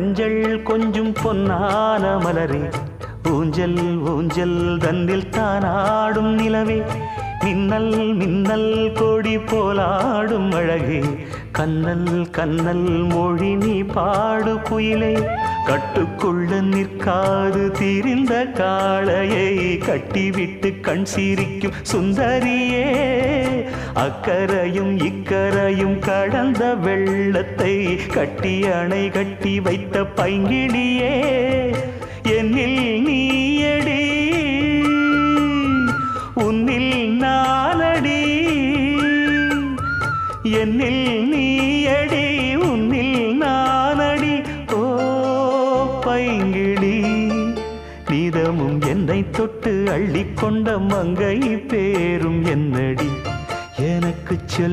மஞ்சள் கொஞ்சம் பொன்னான மலரே, ஊஞ்சல் ஊஞ்சல் தன்னில் தானாடும் நிலவே, மின்னல் மின்னல் கொடி போலாடும் அழகே, கண்ணல் கண்ணல் மொழி நீ பாடு குயிலே, கட்டுக்குள்ள நிற்காது திரிந்த காளையை கட்டிவிட்டு கண் சிரிக்கும் சுந்தரியே, அக்கரையும் இக்கரையும் கடந்த வெள்ளத்தை கட்டி அணை கட்டி வைத்த பைங்கிளியே, என்னில் நீயடி உன்னில் நானடி, என்னில் நீயடி உன்னில் நானடி. ஓ பைங்கிளி, நீதமும் என்னை தொட்டு அள்ளிக்கொண்ட மங்கை பேரும் என்னடி எனக்கு சொல்.